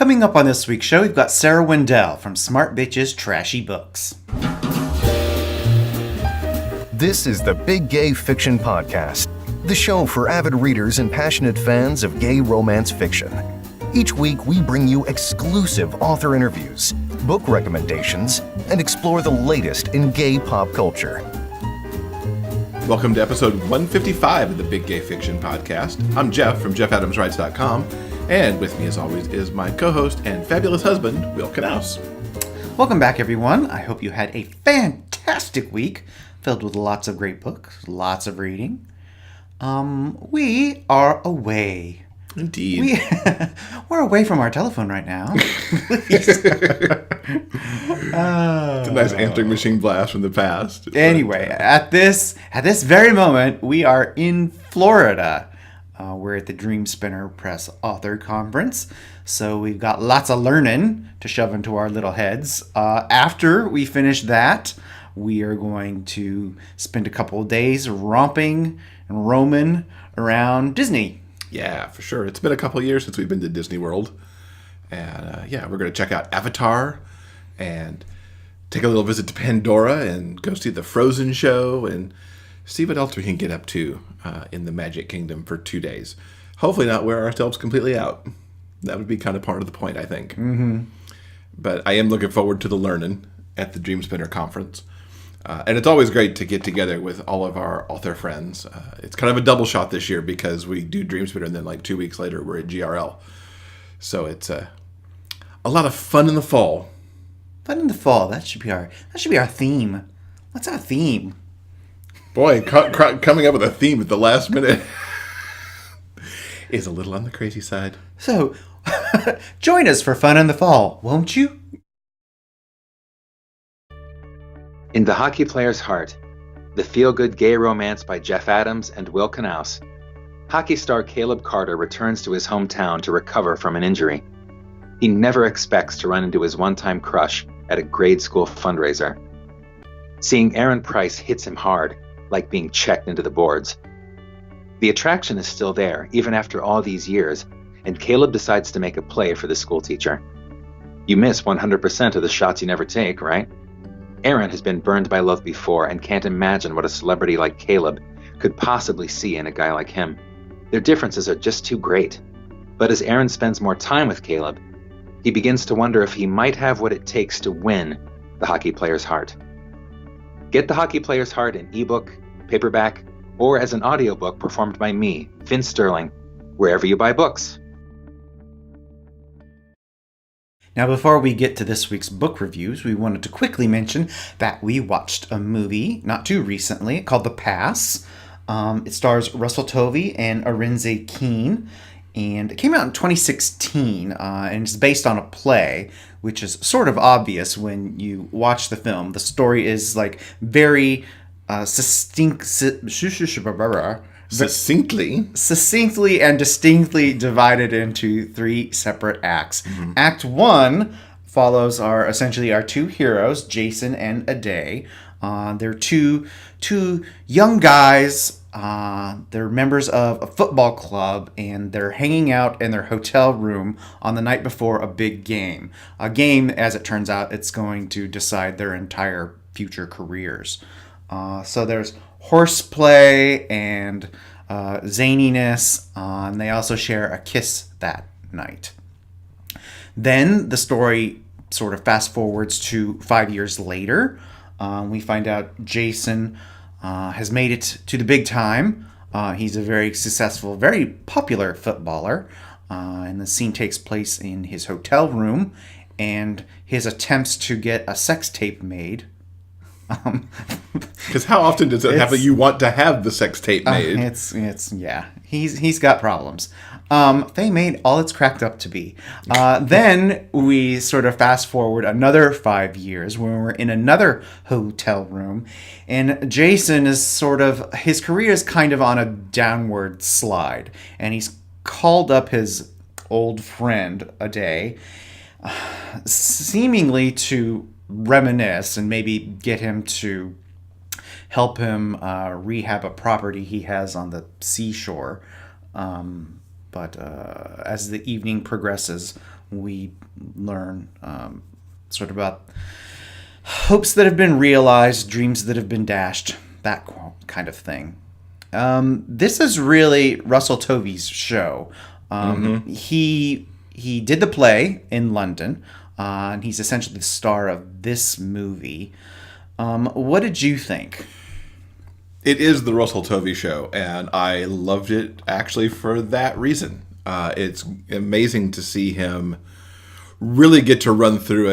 Coming up on this week's show, we've got Sarah Wendell from Smart Bitches Trashy Books. This is the Big Gay Fiction Podcast, the show for avid readers and passionate fans of gay romance fiction. Each week, we bring you exclusive author interviews, book recommendations, and explore the latest in gay pop culture. Welcome to episode 155 of the Big Gay Fiction Podcast. I'm Jeff from JeffAdamsWrites.com, and with me as always is my co-host and fabulous husband, Will Knaus. Welcome back, everyone. I hope you had a fantastic week filled with lots of great books, lots of reading. We are away. Indeed. We're away from our telephone right now. It's a nice answering machine blast from the past. Anyway, at this very moment, we are in Florida. We're at the Dreamspinner Press Author Conference, so we've got lots of learning to shove into our little heads. After we finish that, we are going to spend a couple of days romping and roaming around Disney. Yeah, for sure. It's been a couple of years since we've been to Disney World. And we're going to check out Avatar and take a little visit to Pandora and go see the Frozen show and see what else we can get up to in the Magic Kingdom for 2 days. Hopefully not wear ourselves completely out. That would be kind of part of the point, I think. Mm-hmm. But I am looking forward to the learning at the Dreamspinner conference. And it's always great to get together with all of our author friends. It's kind of a double shot this year because we do Dreamspinner and then like 2 weeks later we're at GRL. So it's a lot of fun in the fall. Fun in the fall. That should be our theme. What's our theme? Boy, coming up with a theme at the last minute is a little on the crazy side. So, join us for fun in the fall, won't you? In The Hockey Player's Heart, the feel-good gay romance by Jeff Adams and Will Knaus, hockey star Caleb Carter returns to his hometown to recover from an injury. He never expects to run into his one-time crush at a grade school fundraiser. Seeing Aaron Price hits him hard, like being checked into the boards. The attraction is still there, even after all these years, and Caleb decides to make a play for the school teacher. You miss 100% of the shots you never take, right? Aaron has been burned by love before and can't imagine what a celebrity like Caleb could possibly see in a guy like him. Their differences are just too great. But as Aaron spends more time with Caleb, he begins to wonder if he might have what it takes to win The Hockey Player's Heart. Get The Hockey Player's Heart in ebook, paperback, or as an audiobook performed by me, Vince Sterling, wherever you buy books. Now, before we get to this week's book reviews, we wanted to quickly mention that we watched a movie not too recently called The Pass. It stars Russel Tovey and Arinze Keene, and it came out in 2016, and it's based on a play, which is sort of obvious when you watch the film. The story is like very succinctly and distinctly divided into 3 separate acts. Mm-hmm. Act 1 follows our two heroes, Jason and Ade. They're two young guys. They're members of a football club, and they're hanging out in their hotel room on the night before a big game. A game, as it turns out, it's going to decide their entire future careers. So there's horseplay and zaniness, and they also share a kiss that night. Then the story sort of fast forwards to 5 years later. We find out Jason has made it to the big time. He's a very successful, very popular footballer, and the scene takes place in his hotel room, and his attempts to get a sex tape made. Because how often does it happen you want to have the sex tape made? He's got problems. They made all it's cracked up to be. Then we sort of fast forward another 5 years when we're in another hotel room, and Jason is his career is kind of on a downward slide, and he's called up his old friend Ade, seemingly to reminisce and maybe get him to help him rehab a property he has on the seashore. But as the evening progresses, we learn sort of about hopes that have been realized, dreams that have been dashed, that kind of thing. This is really Russel Tovey's show. He did the play in London, and he's essentially the star of this movie. What did you think? It is the Russel Tovey show, and I loved it actually for that reason. It's amazing to see him really get to run through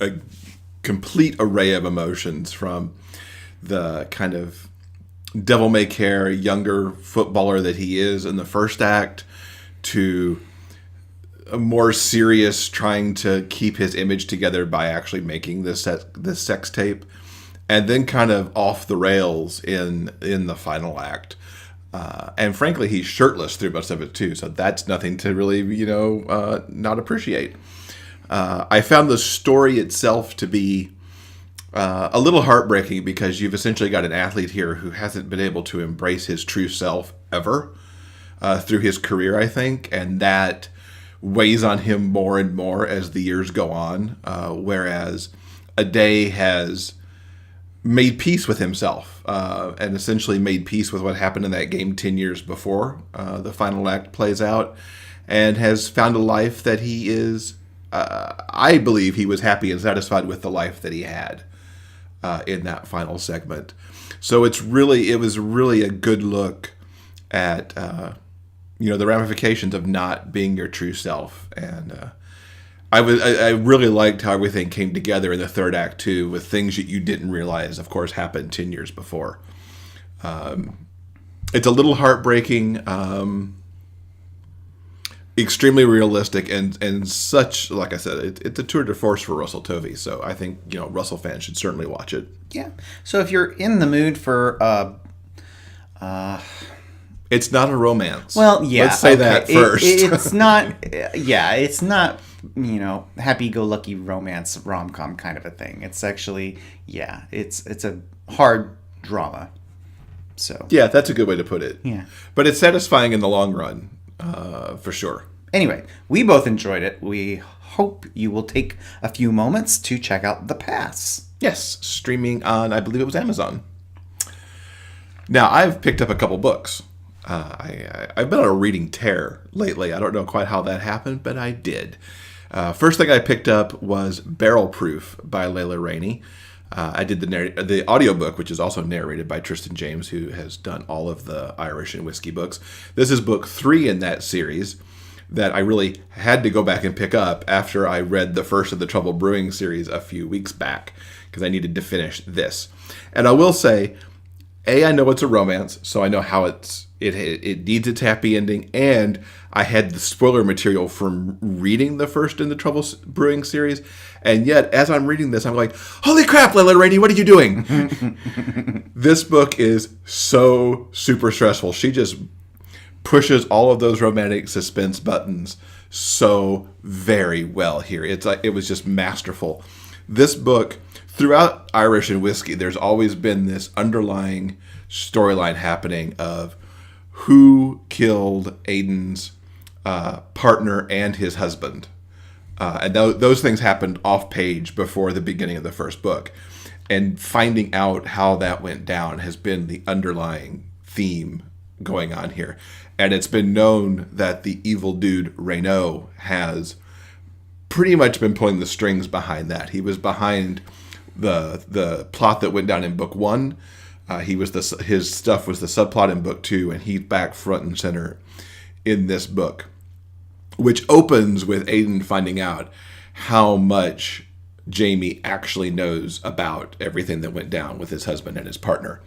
a complete array of emotions, from the kind of devil-may-care younger footballer that he is in the first act to a more serious trying to keep his image together by actually making this sex tape, and then kind of off the rails in the final act. And frankly, he's shirtless through most of it too, so that's nothing to really, not appreciate. I found the story itself to be a little heartbreaking, because you've essentially got an athlete here who hasn't been able to embrace his true self ever through his career, I think, and that weighs on him more and more as the years go on, whereas Ade has made peace with himself and essentially made peace with what happened in that game 10 years before the final act plays out, and has found a life that he is, I believe he was happy and satisfied with the life that he had in that final segment. So it was really a good look at the ramifications of not being your true self. And I really liked how everything came together in the third act too, with things that you didn't realize, of course, happened 10 years before. It's a little heartbreaking, extremely realistic, and such, like I said, it's a tour de force for Russel Tovey. So I think, Russell fans should certainly watch it. Yeah. So if you're in the mood for it's not a romance. Well, yeah. Let's say that first. It's not. Yeah, it's not. Happy-go-lucky romance rom-com kind of a thing. It's actually, it's a hard drama. So yeah, that's a good way to put it. Yeah, but it's satisfying in the long run, for sure. Anyway, we both enjoyed it. We hope you will take a few moments to check out The Pass. Yes, streaming on, I believe it was Amazon. Now, I've picked up a couple books. I've been on a reading tear lately. I don't know quite how that happened, but I did. First thing I picked up was Barrel Proof by Layla Reyne. I did the audiobook, which is also narrated by Tristan James, who has done all of the Irish and whiskey books. This is book 3 in that series that I really had to go back and pick up after I read the first of the Trouble Brewing series a few weeks back, because I needed to finish this. And I will say, I know it's a romance, so I know how it needs its happy ending, and I had the spoiler material from reading the first in the Trouble Brewing series, and yet, as I'm reading this, I'm like, holy crap, Layla Reyne, what are you doing? This book is so super stressful. She just pushes all of those romantic suspense buttons so very well here. It was just masterful. This book, throughout Irish and Whiskey, there's always been this underlying storyline happening of who killed Aidan's partner and his husband. And those things happened off page before the beginning of the first book. And finding out how that went down has been the underlying theme going on here. And it's been known that the evil dude Renaud has pretty much been pulling the strings behind that. He was behind the plot that went down in book 1. His stuff was the subplot in book 2, and he's back front and center in this book, which opens with Aidan finding out how much Jamie actually knows about everything that went down with his husband and his partner.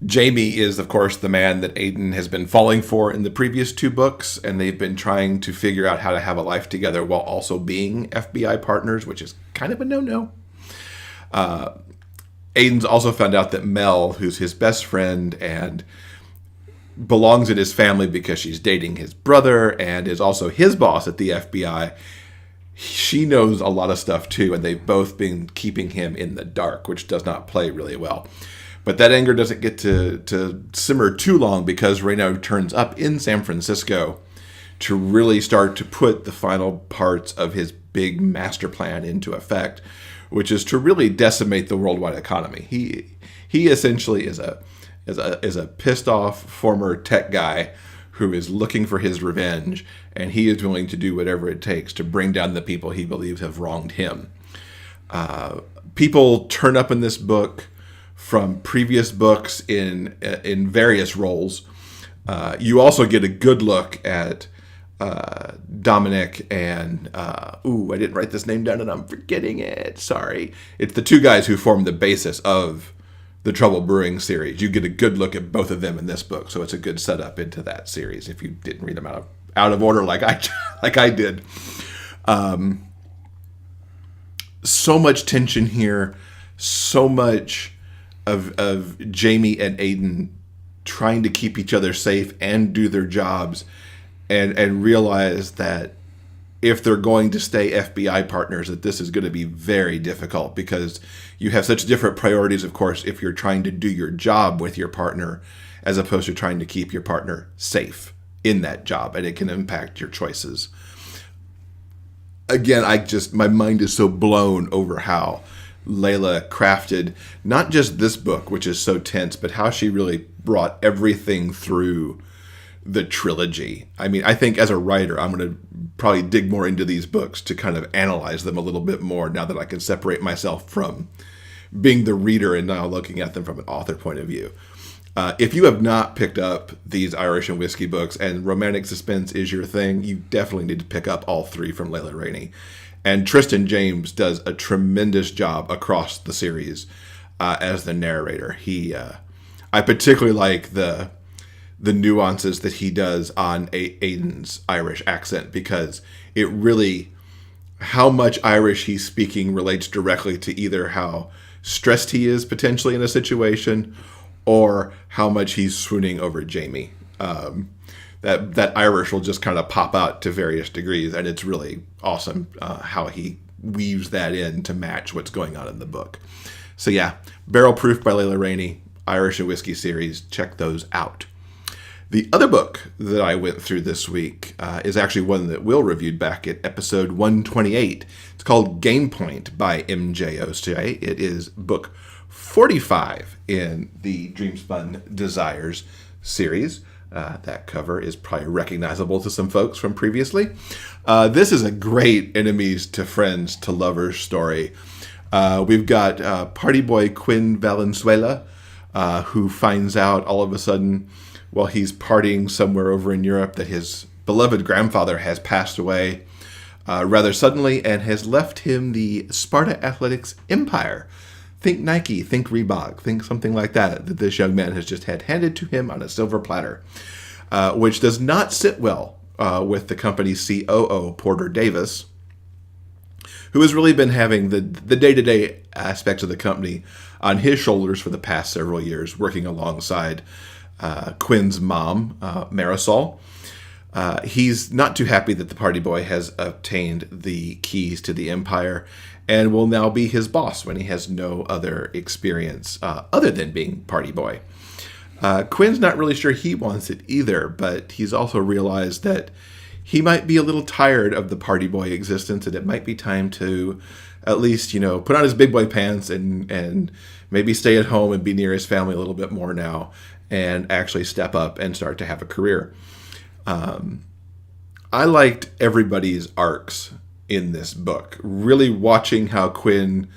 Jamie is, of course, the man that Aidan has been falling for in the previous 2 books, and they've been trying to figure out how to have a life together while also being FBI partners, which is kind of a no-no. Aidan's also found out that Mel, who's his best friend and belongs in his family because she's dating his brother and is also his boss at the FBI, she knows a lot of stuff too, and they've both been keeping him in the dark, which does not play really well. But that anger doesn't get to simmer too long because Reyne turns up in San Francisco to really start to put the final parts of his big master plan into effect, which is to really decimate the worldwide economy. He essentially is a pissed off former tech guy who is looking for his revenge, and he is willing to do whatever it takes to bring down the people he believes have wronged him. People turn up in this book from previous books in various roles. You also get a good look at Dominic and I didn't write this name down and I'm forgetting it. Sorry. It's the two guys who form the basis of the Trouble Brewing series. You get a good look at both of them in this book, so it's a good setup into that series if you didn't read them out of order like I did. So much tension here, so much of Jamie and Aiden trying to keep each other safe and do their jobs, and realize that if they're going to stay FBI partners, that this is going to be very difficult because you have such different priorities, of course, if you're trying to do your job with your partner as opposed to trying to keep your partner safe in that job, and it can impact your choices. Again, my mind is so blown over how Layla crafted not just this book, which is so tense, but how she really brought everything through the trilogy. I mean, I think as a writer, I'm going to probably dig more into these books to kind of analyze them a little bit more now that I can separate myself from being the reader and now looking at them from an author point of view. If you have not picked up these Irish and whiskey books and romantic suspense is your thing, you definitely need to pick up all three from Layla Reyne. And Tristan James does a tremendous job across the series as the narrator. I particularly like the nuances that he does on Aiden's Irish accent, because it really, how much Irish he's speaking relates directly to either how stressed he is potentially in a situation or how much he's swooning over Jamie. That Irish will just kind of pop out to various degrees, and it's really awesome how he weaves that in to match what's going on in the book. So yeah, Barrel Proof by Layla Reyne, Irish and Whiskey series, check those out. The other book that I went through this week is actually one that Will reviewed back at episode 128. It's called Game Point by MJ O'Shea. It is book 45 in the Dreamspun Desires series. That cover is probably recognizable to some folks from previously. This is a great enemies to friends to lovers story. We've got party boy Quinn Valenzuela, who finds out all of a sudden while he's partying somewhere over in Europe that his beloved grandfather has passed away rather suddenly and has left him the Sparta Athletics empire. Think Nike, think Reebok, think something like that this young man has just had handed to him on a silver platter, which does not sit well with the company's COO, Porter Davis, who has really been having the day-to-day aspects of the company on his shoulders for the past several years, working alongside Quinn's mom, Marisol. He's not too happy that the party boy has obtained the keys to the empire and will now be his boss when he has no other experience other than being party boy. Quinn's not really sure he wants it either, but he's also realized that he might be a little tired of the party boy existence, and it might be time to at least, put on his big boy pants and maybe stay at home and be near his family a little bit more now and actually step up and start to have a career. I liked everybody's arcs in this book. Really watching how Quinn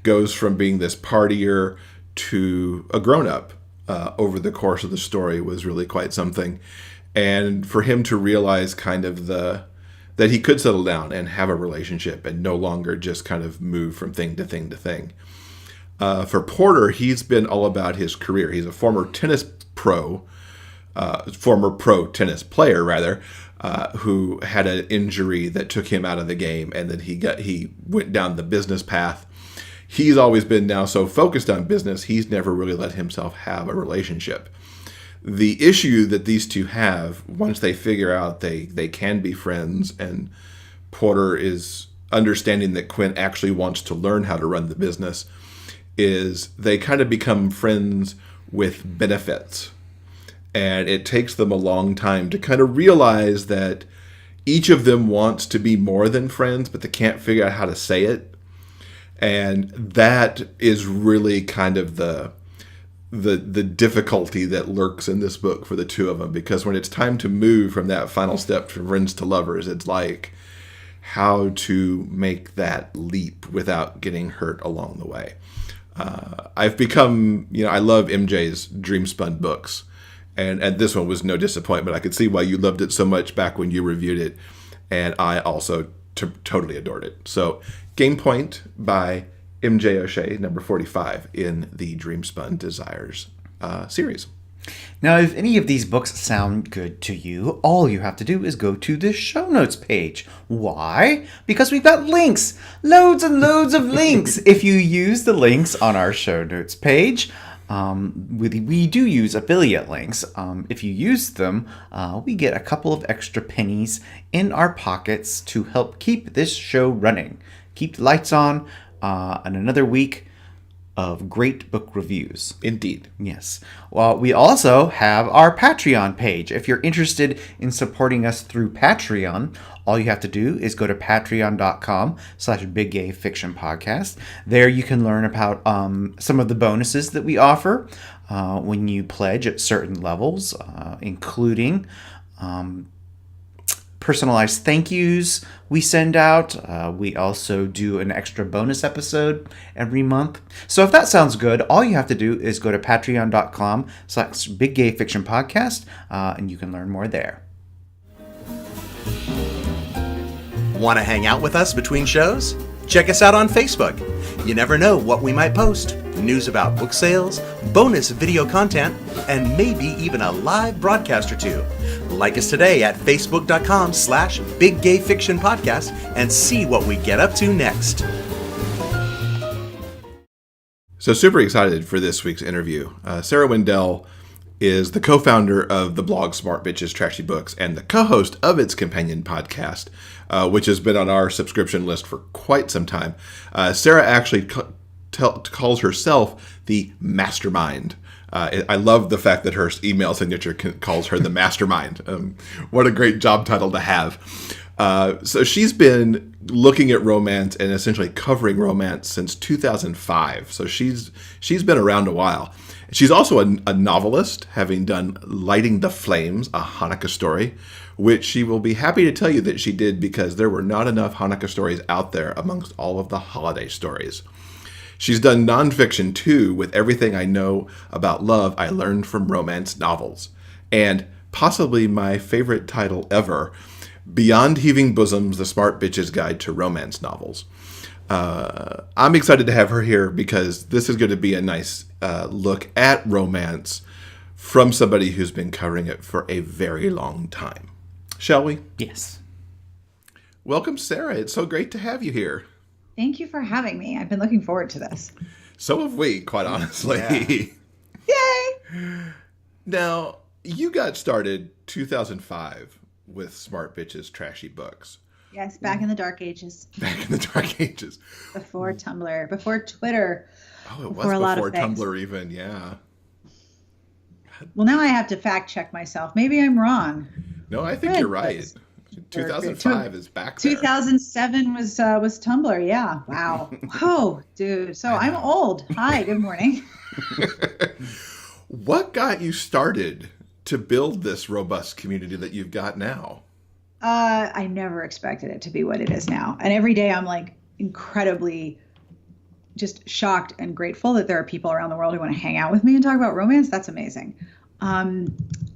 goes from being this partier to a grown-up over the course of the story was really quite something. And for him to realize kind of that he could settle down and have a relationship and no longer just kind of move from thing to thing to thing. For Porter, he's been all about his career. He's a former pro tennis player rather, who had an injury that took him out of the game, and then he went down the business path. He's always been now so focused on business, he's never really let himself have a relationship. The issue that these two have, once they figure out they can be friends, and Porter is understanding that Quinn actually wants to learn how to run the business, is they kind of become friends with benefits. And it takes them a long time to kind of realize that each of them wants to be more than friends, but they can't figure out how to say it. And that is really kind of the difficulty that lurks in this book for the two of them, because when it's time to move from that final step from friends to lovers, it's like how to make that leap without getting hurt along the way. I've become, I love MJ's Dreamspun books, and this one was no disappointment. I could see why you loved it so much back when you reviewed it, and I also totally adored it. So, Game Point by MJ O'Shea, number 45 in the Dreamspun Desires series. Now, if any of these books sound good to you, all you have to do is go to the show notes page. Why? Because we've got links. Loads and loads of links. If you use the links on our show notes page, we do use affiliate links. If you use them, we get a couple of extra pennies in our pockets to help keep this show running. Keep the lights on, and another week of great book reviews. Indeed. Yes. Well, we also have our Patreon page. If you're interested in supporting us through Patreon, all you have to do is go to patreon.com/biggayfictionpodcast. There you can learn about some of the bonuses that we offer when you pledge at certain levels, including personalized thank yous we send out. We also do an extra bonus episode every month. So if that sounds good, all you have to do is go to patreon.com/biggayfictionpodcast, and you can learn more there. Want to hang out with us between shows? Check us out on Facebook. You never know what we might post. News about book sales, bonus video content, and maybe even a live broadcast or two. Like us today at facebook.com/biggayfictionpodcast and see what we get up to next. So super excited for this week's interview. Sarah Wendell is the co-founder of the blog Smart Bitches Trashy Books and the co-host of its companion podcast, which has been on our subscription list for quite some time. Sarah actually calls herself the mastermind. I love the fact that her email signature calls her the mastermind. What a great job title to have. So she's been looking at romance and essentially covering romance since 2005. So she's been around a while. She's also a novelist, having done Lighting the Flames, a Hanukkah story, which she will be happy to tell you that she did because there were not enough Hanukkah stories out there amongst all of the holiday stories. She's done nonfiction too, with Everything I Know About Love I Learned from Romance Novels. And possibly my favorite title ever, Beyond Heaving Bosoms, The Smart Bitch's Guide to Romance Novels. I'm excited to have her here because this is going to be a nice look at romance from somebody who's been covering it for a very long time. Shall we? Yes. Welcome, Sarah. It's so great to have you here. Thank you for having me. I've been looking forward to this. So have we, quite honestly. Yay! Now, you got started 2005 with Smart Bitches Trashy Books. Yes, back in the dark ages. Back in the dark ages. Before Tumblr, before Twitter. Oh, it was before Tumblr even, yeah. Well, now I have to fact check myself. Maybe I'm wrong. No, I think you're right. 2005 is back there. 2007 was Tumblr, yeah. Wow. Oh, dude. So I'm old. Hi, good morning. What got you started to build this robust community that you've got now? I never expected it to be what it is now. And every day I'm like incredibly just shocked and grateful that there are people around the world who want to hang out with me and talk about romance. That's amazing.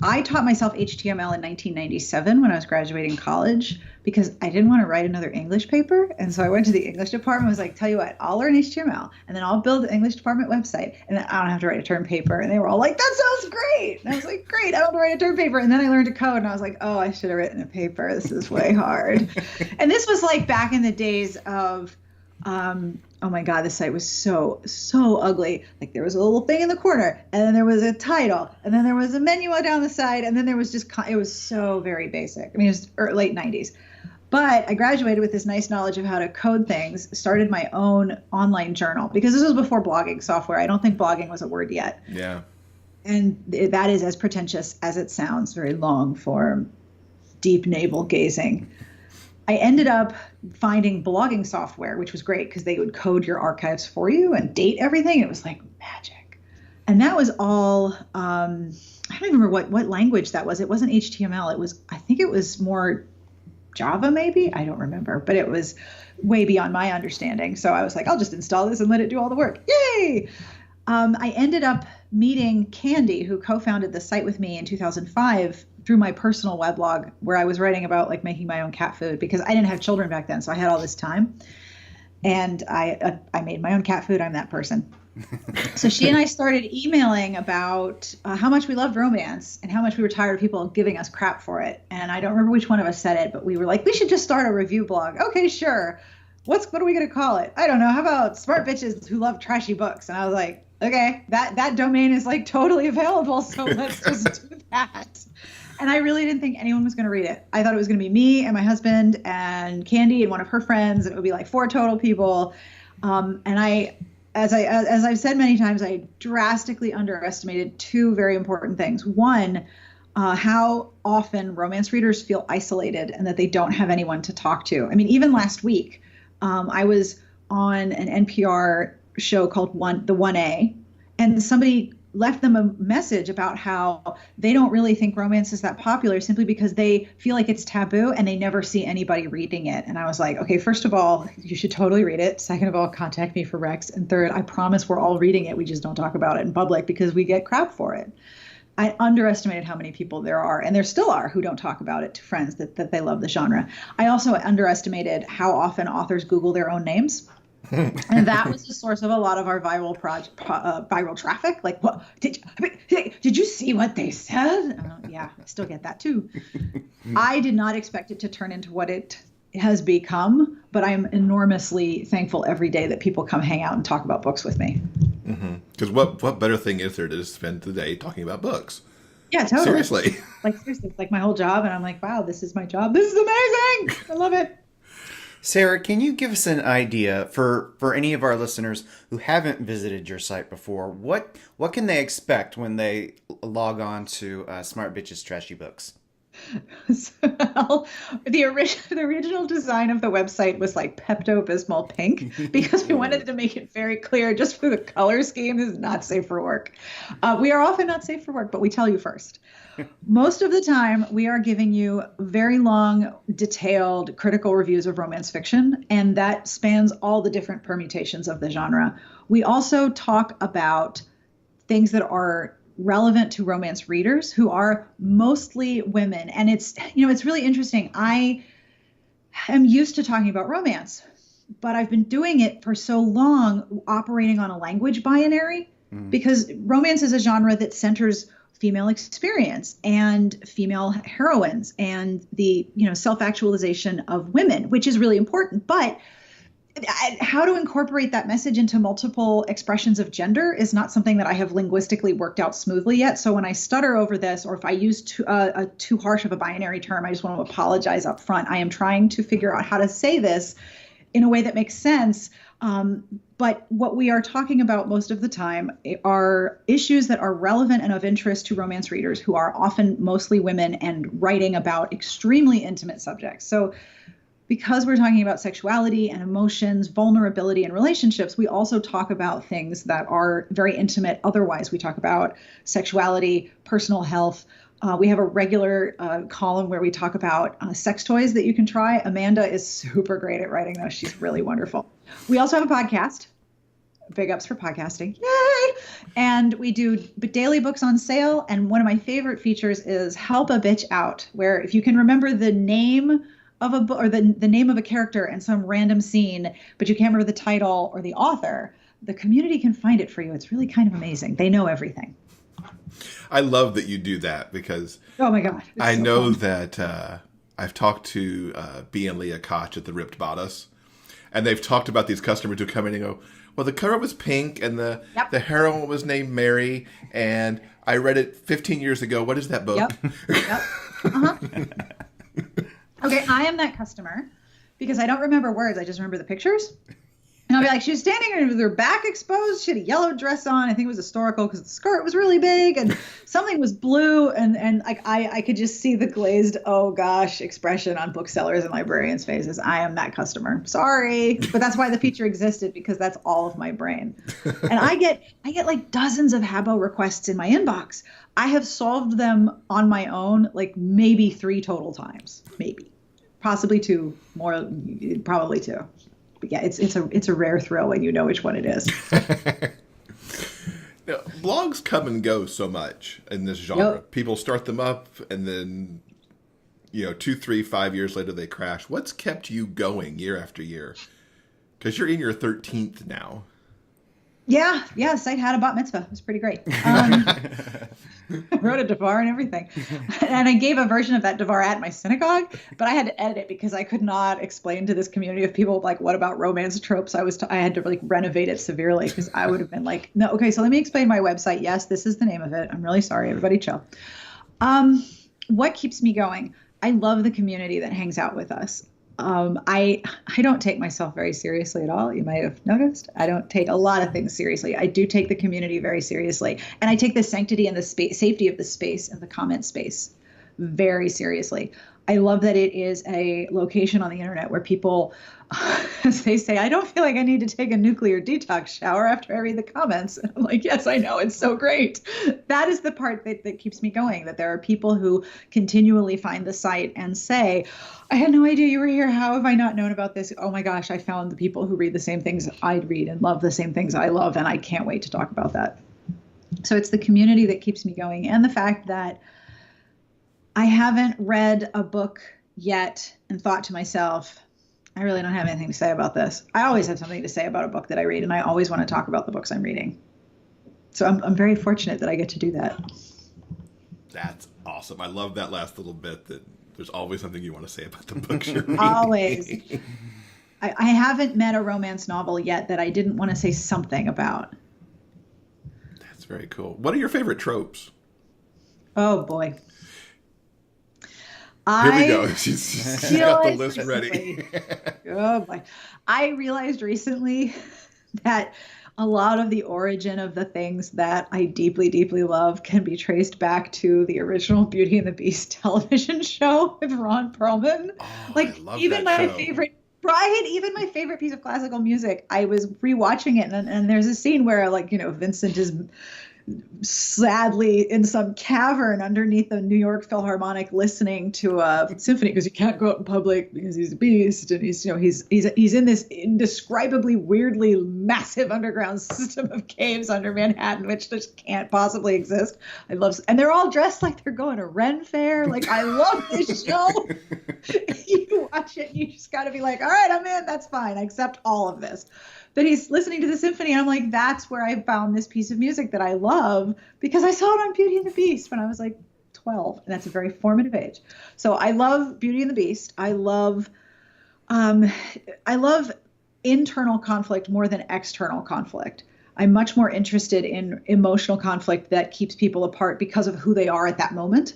I taught myself HTML in 1997 when I was graduating college because I didn't want to write another English paper. And so I went to the English department and was like, tell you what, I'll learn HTML and then I'll build the English department website and then I don't have to write a term paper. And they were all like, that sounds great. And I was like, great, I don't have to write a term paper. And then I learned to code and I was like, oh, I should have written a paper. This is way hard. And this was like back in the days of, oh my God, the site was so ugly. Like there was a little thing in the corner and then there was a title and then there was a menu down the side and then there was just, it was so very basic. I mean, it was late 90s. But I graduated with this nice knowledge of how to code things, started my own online journal, because this was before blogging software. I don't think blogging was a word yet. Yeah. And that is as pretentious as it sounds, very long form, deep navel gazing. I ended up finding blogging software, which was great because they would code your archives for you and date everything. It was like magic. And that was all, I don't even remember what language that was. It wasn't HTML. I think it was more Java maybe. I don't remember, but it was way beyond my understanding. So I was like, I'll just install this and let it do all the work. Yay! I ended up meeting Candy, who co-founded the site with me in 2005 through my personal weblog, where I was writing about like making my own cat food because I didn't have children back then. So I had all this time, and I made my own cat food. I'm that person. So she and I started emailing about how much we loved romance and how much we were tired of people giving us crap for it. And I don't remember which one of us said it, but we were like, we should just start a review blog. Okay, sure. What are we going to call it? I don't know. How about Smart Bitches Who Love Trashy Books? And I was like, okay, that domain is like totally available. So let's just do that. And I really didn't think anyone was going to read it. I thought it was going to be me and my husband and Candy and one of her friends. And it would be like 4 total people. And as I've said many times, I drastically underestimated 2 very important things. One, how often romance readers feel isolated and that they don't have anyone to talk to. I mean, even last week, I was on an NPR show called the 1A, and somebody left them a message about how they don't really think romance is that popular simply because they feel like it's taboo and they never see anybody reading it. And I was like, okay, first of all, you should totally read it. Second of all, contact me for Rex. And third, I promise we're all reading it. We just don't talk about it in public because we get crap for it. I underestimated how many people there are, and there still are, who don't talk about it to friends that they love the genre. I also underestimated how often authors Google their own names. And that was the source of a lot of our viral traffic. Like, what did you see what they said? Yeah, I still get that too. I did not expect it to turn into what it has become, but I'm enormously thankful every day that people come hang out and talk about books with me. Because what better thing is there to spend the day talking about books? Yeah, totally. Seriously. Seriously, it's like my whole job, and I'm like, wow, this is my job. This is amazing. I love it. Sarah, can you give us an idea for any of our listeners who haven't visited your site before? What can they expect when they log on to Smart Bitches Trashy Books? So, the original design of the website was like Pepto-Bismol pink because we wanted to make it very clear just for the color scheme, this is not safe for work. We are often not safe for work, but we tell you first. Most of the time, we are giving you very long, detailed, critical reviews of romance fiction, and that spans all the different permutations of the genre. We also talk about things that are relevant to romance readers who are mostly women. And it's really interesting. I am used to talking about romance, but I've been doing it for so long, operating on a language binary, because romance is a genre that centers female experience and female heroines and the, self-actualization of women, which is really important. But how to incorporate that message into multiple expressions of gender is not something that I have linguistically worked out smoothly yet. So when I stutter over this, or if I use too harsh of a binary term, I just want to apologize up front. I am trying to figure out how to say this in a way that makes sense. But what we are talking about most of the time are issues that are relevant and of interest to romance readers who are often mostly women and writing about extremely intimate subjects. So because we're talking about sexuality and emotions, vulnerability, and relationships, we also talk about things that are very intimate. Otherwise, we talk about sexuality, personal health. We have a regular column where we talk about sex toys that you can try. Amanda is super great at writing those. She's really wonderful. We also have a podcast. Big ups for podcasting. Yay! And we do daily books on sale. And one of my favorite features is Help a Bitch Out, where if you can remember the name of a book or the name of a character in some random scene, but you can't remember the title or the author, the community can find it for you. It's really kind of amazing. They know everything. I love that you do that because oh my God, I know that I've talked to B and Leah Koch at the Ripped Bodice, and they've talked about these customers who come in and go, well, the cover was pink and the heroine was named Mary, and I read it 15 years ago. What is that book? Yep. Uh-huh. Okay, I am that customer because I don't remember words. I just remember the pictures. And I'll be like, she was standing with her back exposed. She had a yellow dress on. I think it was historical because the skirt was really big and something was blue. And like I could just see the glazed, oh gosh, expression on booksellers and librarians' faces. I am that customer. Sorry. But that's why the feature existed, because that's all of my brain. And I get like dozens of Habbo requests in my inbox. I have solved them on my own, like maybe 3 total times. Maybe. Possibly 2 more, probably 2. But yeah, it's a rare thrill when you know which one it is. Now, blogs come and go so much in this genre. Yep. People start them up, and then 2, 3, 5 years later they crash. What's kept you going year after year? Because you're in your 13th now. Yeah, the site had a bat mitzvah. It was pretty great. I wrote a devar and everything. And I gave a version of that devar at my synagogue, but I had to edit it because I could not explain to this community of people, like, what about romance tropes? I had to like renovate it severely because I would have been like, no, okay, so let me explain my website. Yes, this is the name of it. I'm really sorry. Everybody chill. What keeps me going? I love the community that hangs out with us. I don't take myself very seriously at all. You might have noticed. I don't take a lot of things seriously. I do take the community very seriously. And I take the sanctity and the safety of the space and the comment space very seriously. I love that it is a location on the internet where people, as they say, I don't feel like I need to take a nuclear detox shower after I read the comments. And I'm like, yes, I know. It's so great. That is the part that keeps me going, that there are people who continually find the site and say, I had no idea you were here. How have I not known about this? Oh my gosh, I found the people who read the same things I read and love the same things I love. And I can't wait to talk about that. So it's the community that keeps me going, and the fact that I haven't read a book yet and thought to myself, I really don't have anything to say about this. I always have something to say about a book that I read, and I always want to talk about the books I'm reading. So I'm very fortunate that I get to do that. That's awesome. I love that last little bit, that there's always something you want to say about the books you're reading. Always. I haven't met a romance novel yet that I didn't want to say something about. That's very cool. What are your favorite tropes? Oh, boy. Here we go. She's got the list ready. Oh boy. I realized recently that a lot of the origin of the things that I deeply, deeply love can be traced back to the original Beauty and the Beast television show with Ron Perlman. Oh, like, I love even that my show. favorite, Brian, even my favorite piece of classical music, I was rewatching it, and there's a scene where, like, Vincent is sadly in some cavern underneath the New York Philharmonic listening to a symphony, because he can't go out in public because he's a beast, and he's in this indescribably weirdly massive underground system of caves under Manhattan, which just can't possibly exist. And they're all dressed like they're going to Ren Fair. Like, I love this show. You watch it, you just got to be like, all right, I'm in. That's fine. I accept all of this. But he's listening to the symphony, and I'm like, that's where I found this piece of music that I love, because I saw it on Beauty and the Beast when I was like 12, and that's a very formative age. So I love Beauty and the Beast. I love internal conflict more than external conflict. I'm much more interested in emotional conflict that keeps people apart because of who they are at that moment.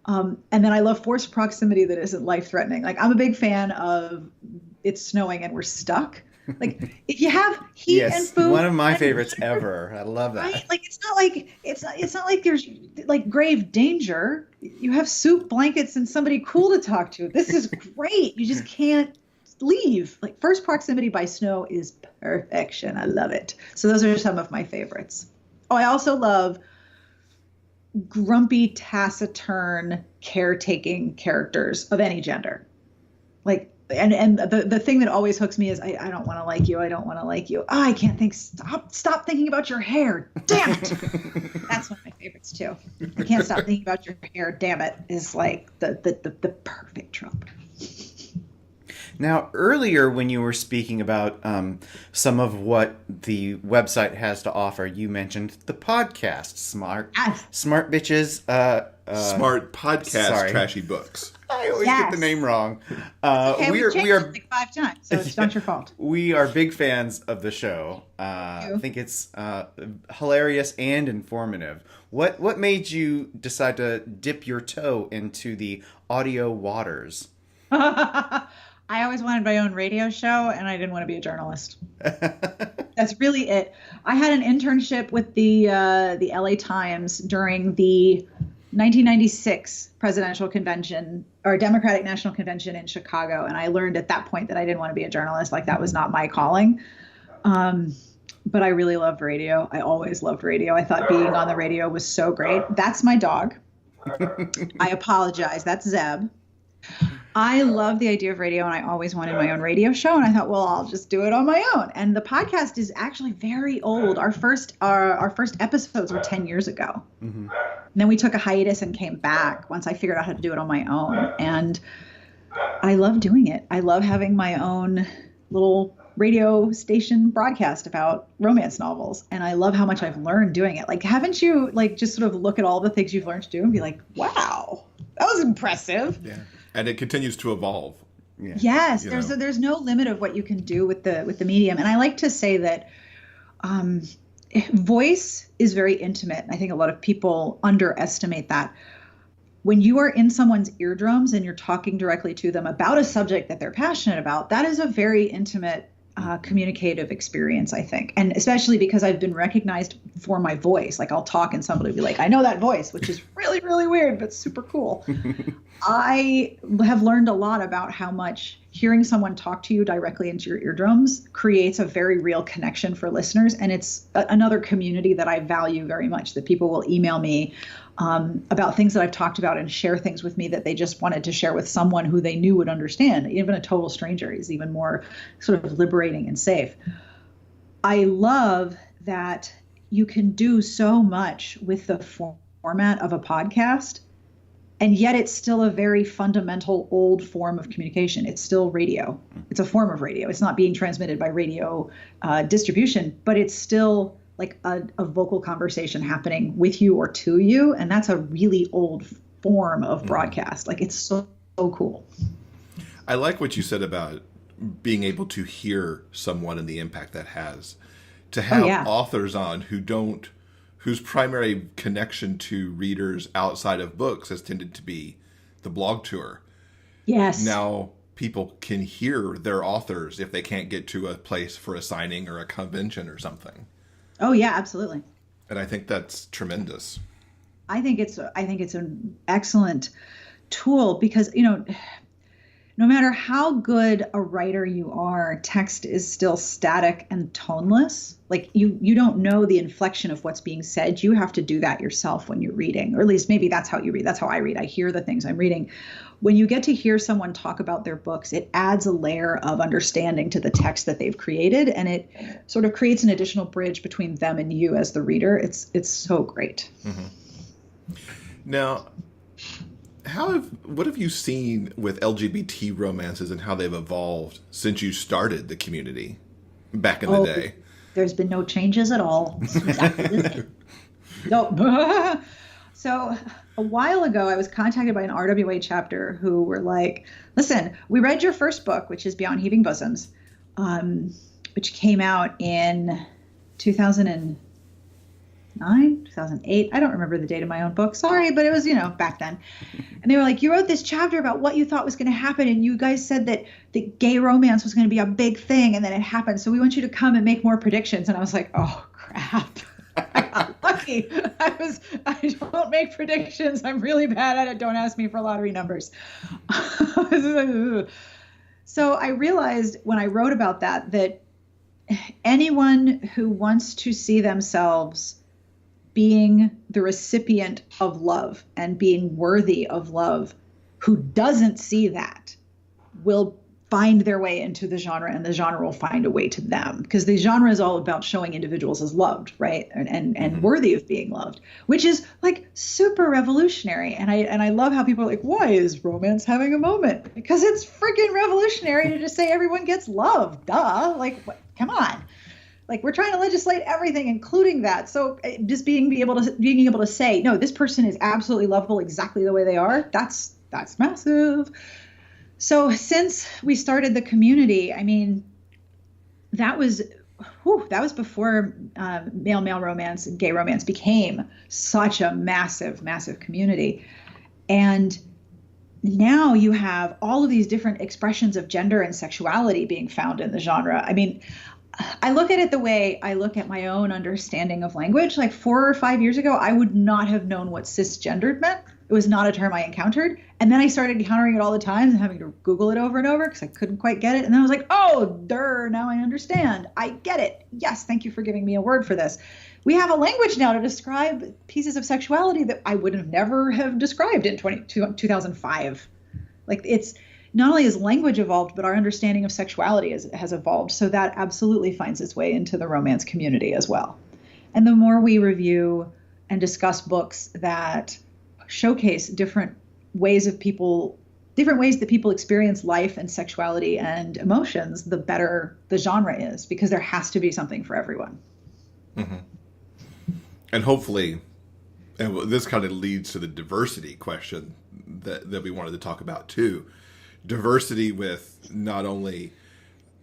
And then I love forced proximity that isn't life-threatening. Like, I'm a big fan of it's snowing and we're stuck. Like, if you have heat and food, one of my favorites ever. I love that. Right? Like, it's not like there's like grave danger. You have soup, blankets, and somebody cool to talk to. This is great. You just can't leave. Like, First Proximity by Snow is perfection. I love it. So those are some of my favorites. Oh, I also love grumpy, taciturn, caretaking characters of any gender. Like, and the thing that always hooks me is I don't want to like you. I don't want to like you. Oh, I can't think. Stop thinking about your hair. Damn it. That's one of my favorites too. I can't stop thinking about your hair. Damn it is like the perfect trope. Now, earlier when you were speaking about some of what the website has to offer, you mentioned the podcast, Smart Bitches. Smart Podcast, sorry. Trashy Books. I always get the name wrong. Okay, we changed it like 5 times, so it's not your fault. We are big fans of the show. I think it's hilarious and informative. What made you decide to dip your toe into the audio waters? I always wanted my own radio show, and I didn't want to be a journalist. That's really it. I had an internship with the LA Times during the 1996 presidential convention or Democratic National Convention in Chicago, and I learned at that point that I didn't want to be a journalist. Like, that was not my calling. But I really loved radio. I always loved radio. I thought being on the radio was so great. That's my dog. I apologize. That's Zeb. I love the idea of radio, and I always wanted my own radio show. And I thought, well, I'll just do it on my own. And the podcast is actually very old. Our first episodes were 10 years ago. Mm-hmm. And then we took a hiatus and came back once I figured out how to do it on my own. And I love doing it. I love having my own little radio station broadcast about romance novels. And I love how much I've learned doing it. Like, haven't you just sort of look at all the things you've learned to do and be like, wow, that was impressive. Yeah. And it continues to evolve. Yeah. Yes, there's no limit of what you can do with the medium. And I like to say that voice is very intimate. I think a lot of people underestimate that. When you are in someone's eardrums and you're talking directly to them about a subject that they're passionate about, that is a very intimate communicative experience, I think. And especially because I've been recognized for my voice. Like, I'll talk and somebody will be like, I know that voice, which is really, really weird, but super cool. I have learned a lot about how much hearing someone talk to you directly into your eardrums creates a very real connection for listeners. And it's another community that I value very much, that people will email me about things that I've talked about and share things with me that they just wanted to share with someone who they knew would understand. Even a total stranger is even more sort of liberating and safe. I love that you can do so much with the format of a podcast, and yet it's still a very fundamental old form of communication. It's still radio. It's a form of radio. It's not being transmitted by radio distribution, but it's still like a vocal conversation happening with you or to you. And that's a really old form of broadcast. Like, it's so cool. I like what you said about being able to hear someone and the impact that has. To have authors on whose primary connection to readers outside of books has tended to be the blog tour. Yes. Now people can hear their authors if they can't get to a place for a signing or a convention or something. Oh yeah, absolutely. And I think that's tremendous. I think it's an excellent tool because, no matter how good a writer you are, text is still static and toneless. Like, you don't know the inflection of what's being said. You have to do that yourself when you're reading, or at least maybe that's how you read. That's how I read. I hear the things I'm reading. When you get to hear someone talk about their books, it adds a layer of understanding to the text that they've created, and it sort of creates an additional bridge between them and you as the reader. It's so great. Mm-hmm. Now, what have you seen with LGBT romances and how they've evolved since you started the community back in the day? There's been no changes at all. No. So a while ago, I was contacted by an RWA chapter who were like, listen, we read your first book, which is Beyond Heaving Bosoms, which came out in 2009, 2008. I don't remember the date of my own book. Sorry, but it was, back then. And they were like, you wrote this chapter about what you thought was going to happen. And you guys said that the gay romance was going to be a big thing. And then it happened. So we want you to come and make more predictions. And I was like, oh, crap. I got lucky. I don't make predictions. I'm really bad at it. Don't ask me for lottery numbers. So I realized when I wrote about that anyone who wants to see themselves being the recipient of love and being worthy of love, who doesn't see that, will find their way into the genre, and the genre will find a way to them, because the genre is all about showing individuals as loved, right? And worthy of being loved, which is like super revolutionary. And I love how people are like, why is romance having a moment? Because it's freaking revolutionary to just say everyone gets love. Duh. Like, come on. Like, we're trying to legislate everything, including that. So just being able to say, no, this person is absolutely lovable exactly the way they are. That's massive. So since we started the community, I mean, that was before male romance and gay romance became such a massive, massive community. And now you have all of these different expressions of gender and sexuality being found in the genre. I mean, I look at it the way I look at my own understanding of language. Like 4 or 5 years ago, I would not have known what cisgendered meant. It was not a term I encountered. And then I started encountering it all the time and having to Google it over and over because I couldn't quite get it. And then I was like, oh, now I understand. I get it. Yes, thank you for giving me a word for this. We have a language now to describe pieces of sexuality that I would have never have described in 2005. Like, it's not only has language evolved, but our understanding of sexuality has evolved. So that absolutely finds its way into the romance community as well. And the more we review and discuss books that showcase different ways that people experience life and sexuality and emotions, the better the genre is, because there has to be something for everyone. Mm-hmm. And hopefully, and this kind of leads to the diversity question that we wanted to talk about too. Diversity with not only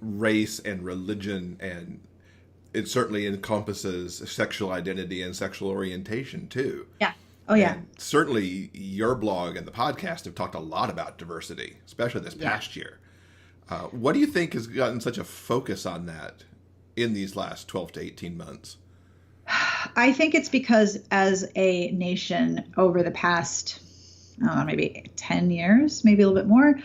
race and religion, and it certainly encompasses sexual identity and sexual orientation too. Yeah. Oh, yeah. And certainly your blog and the podcast have talked a lot about diversity, especially this past year. What do you think has gotten such a focus on that in these last 12 to 18 months? I think it's because as a nation over the past, I don't know, maybe 10 years, maybe a little bit more,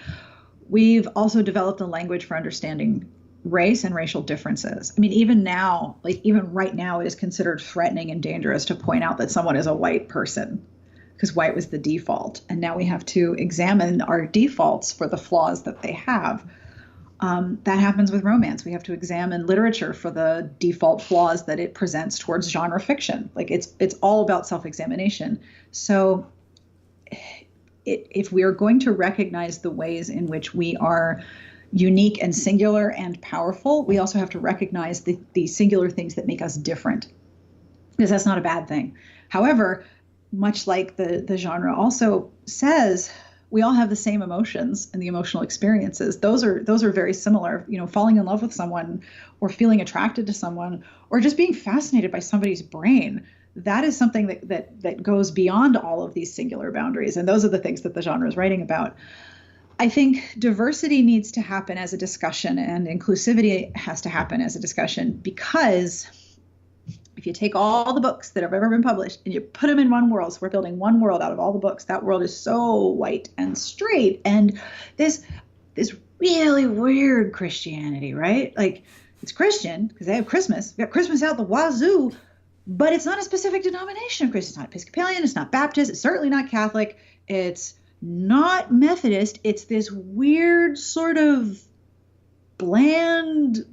we've also developed a language for understanding race and racial differences. I mean, even now, like even right now, it is considered threatening and dangerous to point out that someone is a white person because white was the default. And now we have to examine our defaults for the flaws that they have. That happens with romance. We have to examine literature for the default flaws that it presents towards genre fiction. Like it's all about self-examination. So if we are going to recognize the ways in which we are unique and singular and powerful, we also have to recognize the singular things that make us different, because that's not a bad thing. However, much like the genre also says, we all have the same emotions and the emotional experiences. Those are very similar. You know, falling in love with someone or feeling attracted to someone or just being fascinated by somebody's brain. That is something that goes beyond all of these singular boundaries. And those are the things that the genre is writing about. I think diversity needs to happen as a discussion, and inclusivity has to happen as a discussion, because if you take all the books that have ever been published and you put them in one world, so we're building one world out of all the books, that world is so white and straight. And this really weird Christianity, right? Like, it's Christian because they have Christmas. We got Christmas out the wazoo, but it's not a specific denomination of Christian. It's not Episcopalian. It's not Baptist. It's certainly not Catholic. It's not Methodist. It's this weird sort of bland,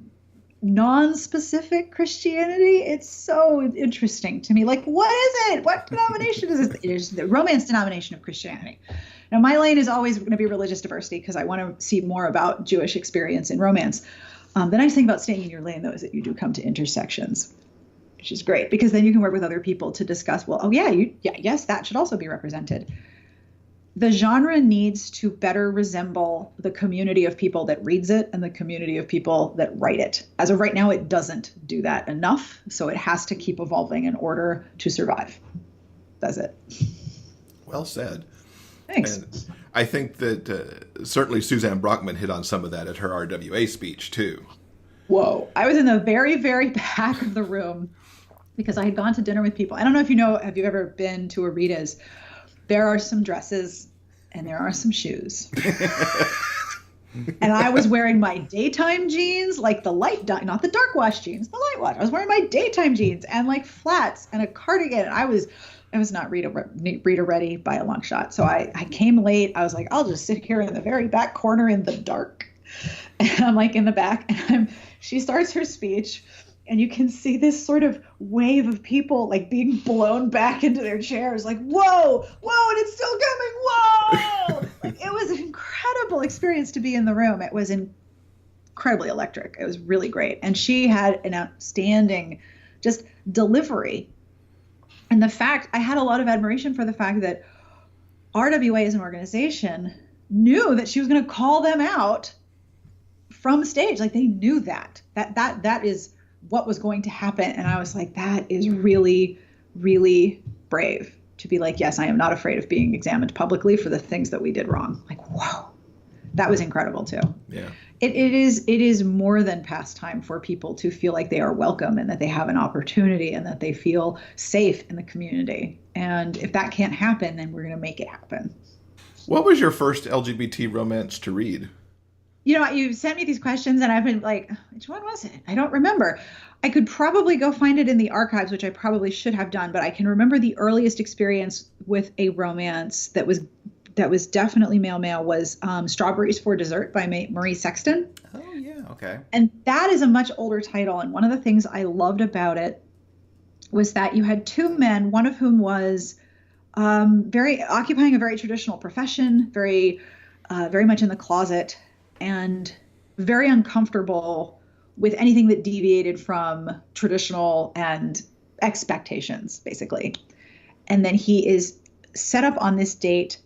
non-specific Christianity. It's so interesting to me. Like, what is it? What denomination is this? It is the romance denomination of Christianity. Now, my lane is always going to be religious diversity because I want to see more about Jewish experience in romance. The nice thing about staying in your lane, though, is that you do come to intersections, which is great, because then you can work with other people to discuss, well, yes, that should also be represented. The genre needs to better resemble the community of people that reads it and the community of people that write it. As of right now, it doesn't do that enough, so it has to keep evolving in order to survive. That's it. Well said. Thanks. And I think that certainly Suzanne Brockman hit on some of that at her RWA speech, too. Whoa. I was in the very, very back of the room because I had gone to dinner with people. I don't know if you know, have you ever been to a Rita's? There are some dresses and there are some shoes. And I was wearing my daytime jeans, like the not the dark wash jeans, the light wash. I was wearing my daytime jeans and like flats and a cardigan. And I was not Rita ready by a long shot. So I came late. I was like, I'll just sit here in the very back corner in the dark. And I'm like in the back, and she starts her speech. And you can see this sort of wave of people like being blown back into their chairs, like, whoa, and it's still coming, whoa! Like, it was an incredible experience to be in the room. It was incredibly electric. It was really great. And she had an outstanding just delivery. And I had a lot of admiration for the fact that RWA as an organization knew that she was going to call them out from stage. Like, they knew that is what was going to happen. And I was like, that is really, really brave. to be like, yes, I am not afraid of being examined publicly for the things that we did wrong. Like, whoa, that was incredible too. Yeah. It is more than pastime for people to feel like they are welcome and that they have an opportunity and that they feel safe in the community. And if that can't happen, then we're going to make it happen. What was your first LGBT romance to read? You know, you sent me these questions and I've been like, which one was it? I don't remember. I could probably go find it in the archives, which I probably should have done, but I can remember the earliest experience with a romance that was definitely male was Strawberries for Dessert by Marie Sexton. Oh, yeah. Okay. And that is a much older title. And one of the things I loved about it was that you had two men, one of whom was occupying a very traditional profession, very much in the closet, and very uncomfortable with anything that deviated from traditional and expectations, basically. And then he is set up on this date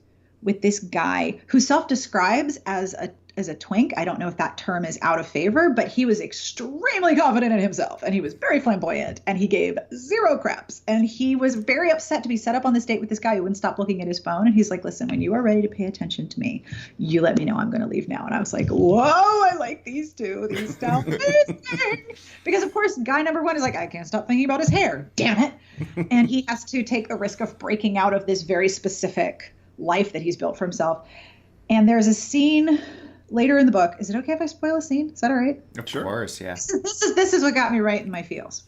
with this guy who self-describes as a twink. I don't know if that term is out of favor, but he was extremely confident in himself and he was very flamboyant and he gave zero craps. And he was very upset to be set up on this date with this guy who wouldn't stop looking at his phone. And he's like, listen, when you are ready to pay attention to me, you let me know. I'm going to leave now. And I was like, whoa, I like these two. These sound amazing. Because of course, guy number one is like, I can't stop thinking about his hair. Damn it. And he has to take the risk of breaking out of this very specific life that he's built for himself. And there's a scene later in the book. Is it okay if I spoil a scene? Is that all right? Of course, yeah. This is what got me right in my feels.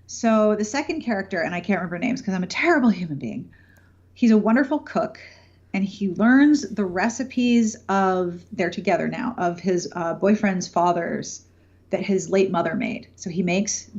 So the second character, and I can't remember names because I'm a terrible human being. He's a wonderful cook, and he learns the recipes they're together now, of his boyfriend's father's that his late mother made. So he makes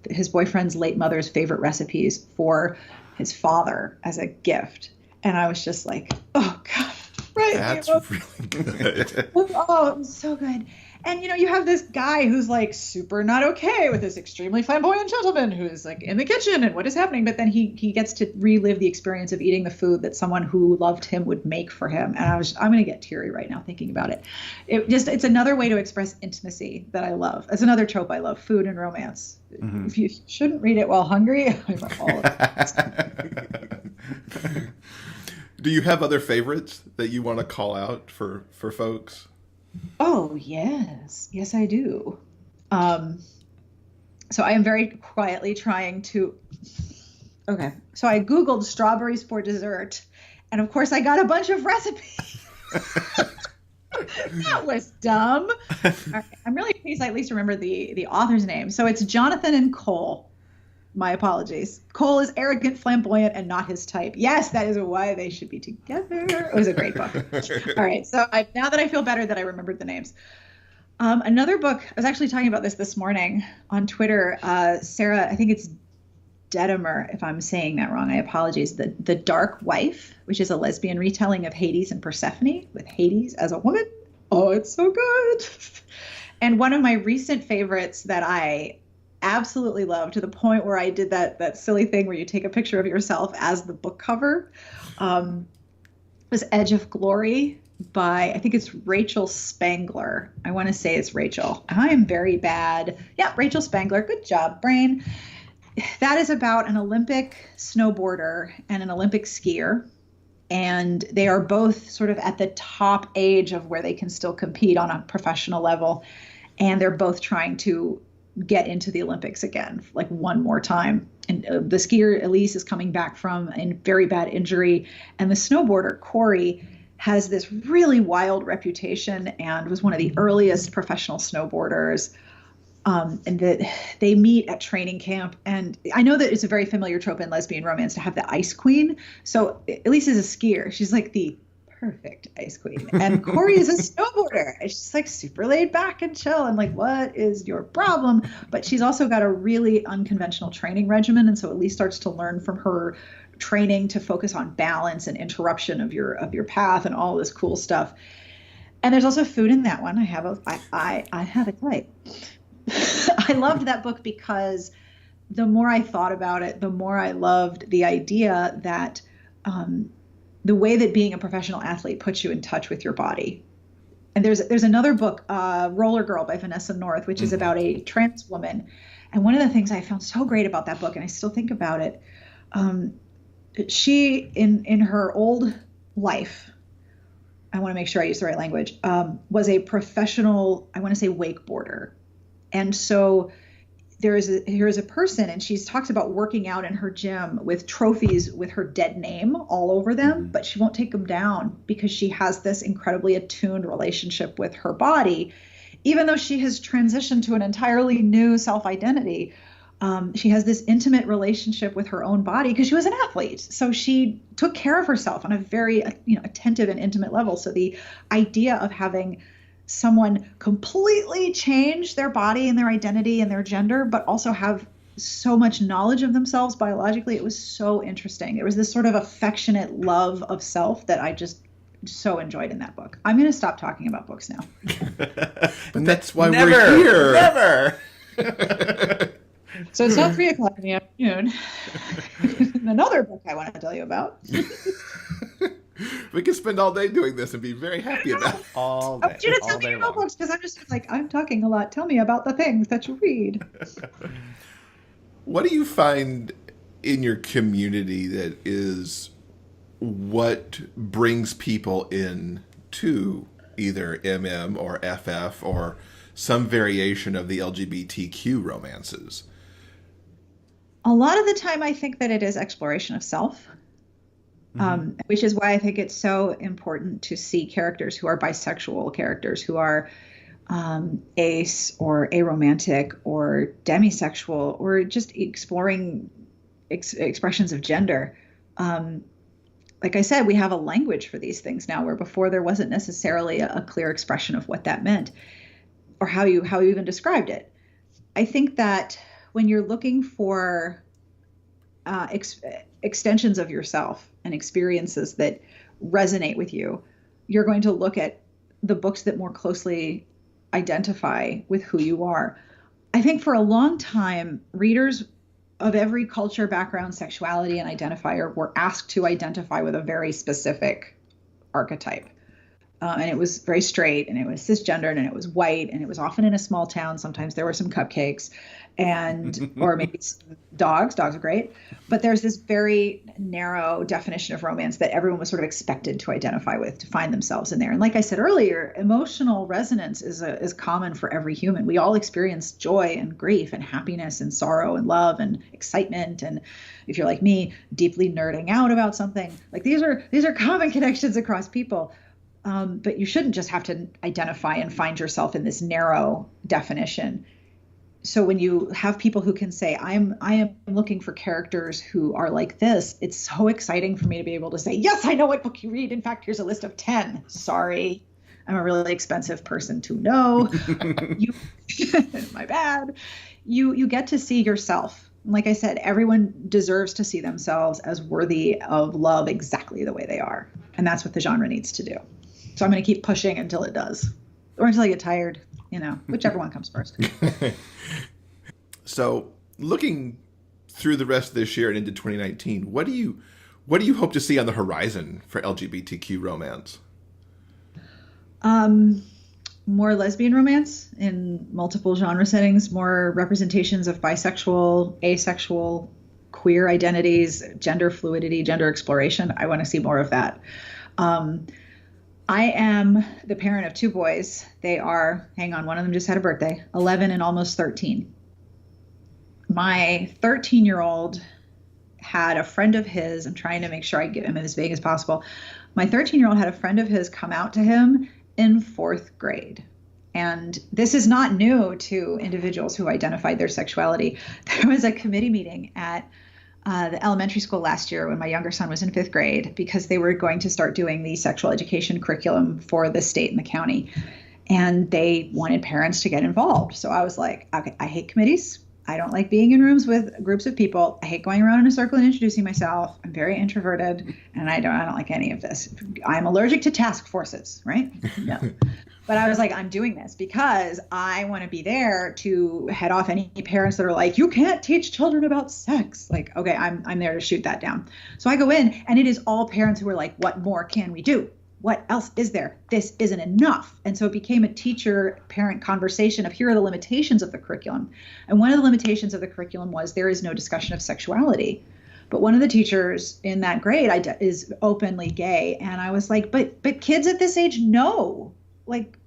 his boyfriend's late mother's favorite recipes for his father as a gift. And I was just like, oh God. Right. That's really good. Oh, it was so good. And, you know, you have this guy who's like super not okay with this extremely flamboyant gentleman who's like in the kitchen and what is happening. But then he gets to relive the experience of eating the food that someone who loved him would make for him. And I'm going to get teary right now thinking about it. It's another way to express intimacy that I love. It's another trope I love, food and romance. Mm-hmm. If you shouldn't read it while hungry, all of it. Do you have other favorites that you want to call out for folks? Oh, yes. Yes, I do. So I am very quietly trying to... Okay. So I Googled strawberries for dessert. And of course, I got a bunch of recipes. That was dumb. All right. I'm really pleased I at least remember the author's name. So it's Jonathan and Cole. My apologies. Cole is arrogant, flamboyant, and not his type. Yes, that is why they should be together. It was a great book. All right. So now that I feel better that I remembered the names. Another book, I was actually talking about this morning on Twitter. Sarah, I think it's Dedimer, if I'm saying that wrong. I apologize. The Dark Wife, which is a lesbian retelling of Hades and Persephone with Hades as a woman. Oh, it's so good. And one of my recent favorites that I absolutely love, to the point where I did that silly thing where you take a picture of yourself as the book cover, was Edge of Glory by, I think it's Rachel Spangler. I want to say it's Rachel. I am very bad. Yeah, Rachel Spangler. Good job, brain. That is about an Olympic snowboarder and an Olympic skier. And they are both sort of at the top age of where they can still compete on a professional level. And they're both trying to get into the Olympics again, like one more time. And the skier, Elise, is coming back from a very bad injury. And the snowboarder, Corey, has this really wild reputation and was one of the earliest professional snowboarders. And that they meet at training camp. And I know that it's a very familiar trope in lesbian romance to have the ice queen. So Elise is a skier. She's like the perfect ice queen. And Corey is a snowboarder. And she's like super laid back and chill. And like, what is your problem? But she's also got a really unconventional training regimen. And so Elise starts to learn from her training to focus on balance and interruption of your path and all this cool stuff. And there's also food in that one. I have a type. I loved that book because the more I thought about it, the more I loved the idea that the way that being a professional athlete puts you in touch with your body. And there's another book, Roller Girl by Vanessa North, which is about a trans woman. And one of the things I found so great about that book, and I still think about it, she in her old life, I want to make sure I use the right language, was a professional, I want to say wakeboarder. And so here's a person, and she talks about working out in her gym with trophies with her dead name all over them, but she won't take them down because she has this incredibly attuned relationship with her body. Even though she has transitioned to an entirely new self-identity, she has this intimate relationship with her own body because she was an athlete. So she took care of herself on a very attentive and intimate level. So the idea of having someone completely change their body and their identity and their gender, but also have so much knowledge of themselves biologically, it was so interesting. There was this sort of affectionate love of self that I just so enjoyed in that book. I'm going to stop talking about books now. But that's why we're here. Never. So it's now 3:00 in the afternoon. Another book I want to tell you about. We can spend all day doing this and be very happy about it. All I day. want you to tell me about books because I'm just like, I'm talking a lot. Tell me about the things that you read. What do you find in your community that is what brings people in to either MM or FF or some variation of the LGBTQ romances? A lot of the time, I think that it is exploration of self. Which is why I think it's so important to see characters who are bisexual, characters who are ace or aromantic or demisexual, or just exploring expressions of gender. Like I said, we have a language for these things now, where before there wasn't necessarily a clear expression of what that meant or how you even described it. I think that when you're looking for extensions of yourself and experiences that resonate with you, you're going to look at the books that more closely identify with who you are. I think for a long time, readers of every culture, background, sexuality, and identifier were asked to identify with a very specific archetype. And it was very straight, and it was cisgendered, and it was white, and it was often in a small town. Sometimes there were some cupcakes, or maybe dogs. Dogs are great. But there's this very narrow definition of romance that everyone was sort of expected to identify with, to find themselves in there. And like I said earlier, emotional resonance is common for every human. We all experience joy and grief and happiness and sorrow and love and excitement. And if you're like me, deeply nerding out about something, like these are common connections across people. But you shouldn't just have to identify and find yourself in this narrow definition. So when you have people who can say, I am looking for characters who are like this, it's so exciting for me to be able to say, yes, I know what book you read. In fact, here's a list of 10. Sorry, I'm a really expensive person to know. My bad. You get to see yourself. Like I said, everyone deserves to see themselves as worthy of love exactly the way they are. And that's what the genre needs to do. So I'm going to keep pushing until it does, or until I get tired, whichever one comes first. So looking through the rest of this year and into 2019, what do you hope to see on the horizon for LGBTQ romance? More lesbian romance in multiple genre settings, more representations of bisexual, asexual, queer identities, gender fluidity, gender exploration. I want to see more of that. I am the parent of 2 boys. They are, one of them just had a birthday, 11 and almost 13. My 13-year-old had a friend of his, I'm trying to make sure I get him as vague as possible. My 13-year-old had a friend of his come out to him in 4th grade. And this is not new to individuals who identified their sexuality. There was a committee meeting at the elementary school last year when my younger son was in 5th grade, because they were going to start doing the sexual education curriculum for the state and the county. And they wanted parents to get involved. So I was like, okay, I hate committees. I don't like being in rooms with groups of people. I hate going around in a circle and introducing myself. I'm very introverted, and I don't like any of this. I'm allergic to task forces, right? No. But I was like, I'm doing this because I want to be there to head off any parents that are like, you can't teach children about sex. Like, okay, I'm there to shoot that down. So I go in, and it is all parents who are like, what more can we do? What else is there? This isn't enough. And so it became a teacher-parent conversation of, here are the limitations of the curriculum. And one of the limitations of the curriculum was there is no discussion of sexuality. But one of the teachers in that grade is openly gay. And I was like, but kids at this age know. Like,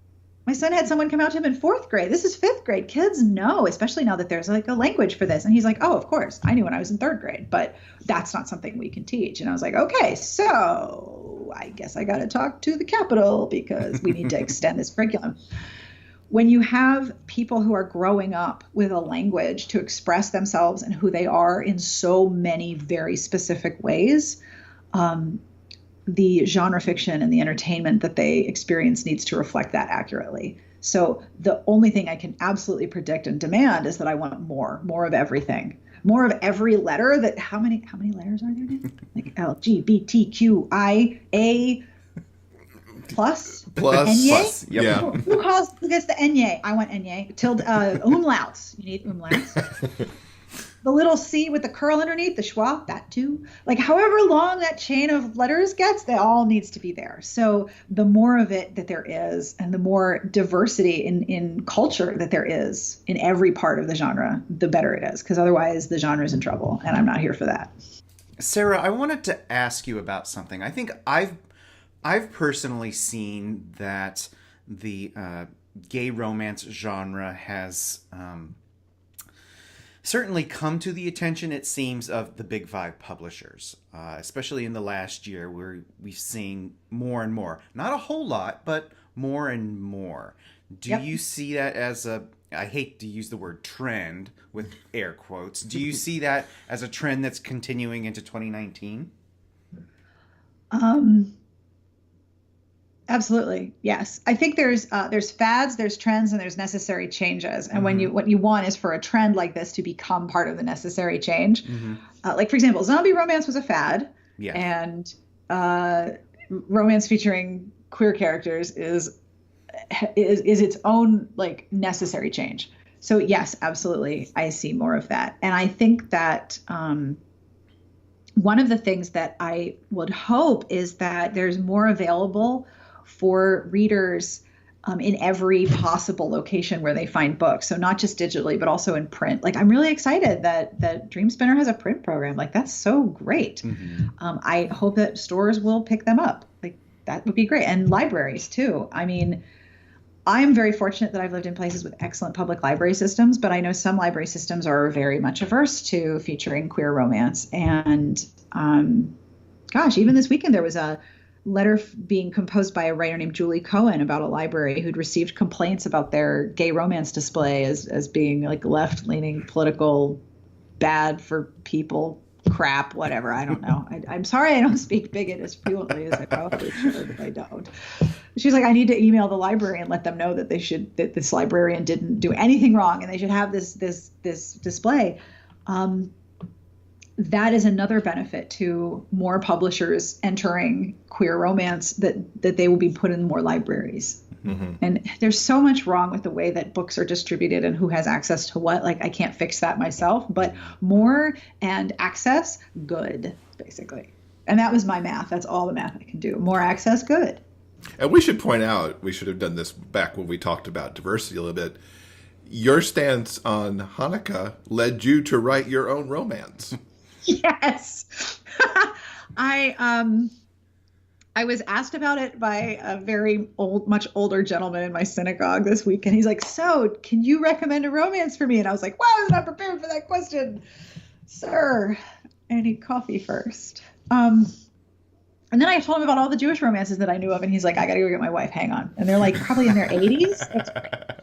my son had someone come out to him in 4th grade. This is 5th grade. Kids know, especially now that there's like a language for this. And he's like, oh, of course. I knew when I was in 3rd grade, but that's not something we can teach. And I was like, okay, so I guess I got to talk to the Capitol because we need to extend this curriculum. When you have people who are growing up with a language to express themselves and who they are in so many very specific ways, the genre fiction and the entertainment that they experience needs to reflect that accurately. So the only thing I can absolutely predict and demand is that I want more of everything, more of every letter. That how many letters are there now? Like L, G, B, T, Q, I, A, plus. Plus. Yep. Yeah. Who gets the enye? I want enye. Umlauts. You need umlauts. The little C with the curl underneath, the schwa, that too. Like however long that chain of letters gets, they all needs to be there. So the more of it that there is and the more diversity in culture that there is in every part of the genre, the better it is. Because otherwise the genre is in trouble and I'm not here for that. Sarah, I wanted to ask you about something. I think I've personally seen that the gay romance genre has certainly come to the attention, it seems, of the big 5 publishers, especially in the last year where we've seen more and more. Not a whole lot, but more and more. Do you see that as I hate to use the word trend with air quotes, do you see that as a trend that's continuing into 2019? Absolutely. Yes. I think there's fads, there's trends, and there's necessary changes. And what you want is for a trend like this to become part of the necessary change. Like, for example, zombie romance was a fad. Yeah. And romance featuring queer characters is its own like necessary change. So yes, absolutely. I see more of that. And I think that one of the things that I would hope is that there's more available for readers in every possible location where they find books. So not just digitally, but also in print. Like, I'm really excited that Dreamspinner has a print program. Like, that's so great. I hope that stores will pick them up. Like, that would be great. And libraries too. I mean, I'm very fortunate that I've lived in places with excellent public library systems, but I know some library systems are very much averse to featuring queer romance. And gosh, even this weekend, there was a letter being composed by a writer named Julie Cohen about a library who'd received complaints about their gay romance display as being like left-leaning, political, bad for people, crap, whatever. I don't know. I'm sorry I don't speak bigot as fluently as I probably should, but I don't. She was like, I need to email the library and let them know that that this librarian didn't do anything wrong and they should have this display. That is another benefit to more publishers entering queer romance, that they will be put in more libraries. And there's so much wrong with the way that books are distributed and who has access to what. Like, I can't fix that myself, but more and access, good, basically. And that was my math. That's all the math I can do. More access, good. And we should point out, we should have done this back when we talked about diversity a little bit. Your stance on Hanukkah led you to write your own romance. Yes. I was asked about it by a very much older gentleman in my synagogue this week. And he's like, so can you recommend a romance for me? And I was like, wow, I was not prepared for that question. Sir, I need coffee first. And then I told him about all the Jewish romances that I knew of. And he's like, I got to go get my wife. Hang on. And they're like probably in their 80s.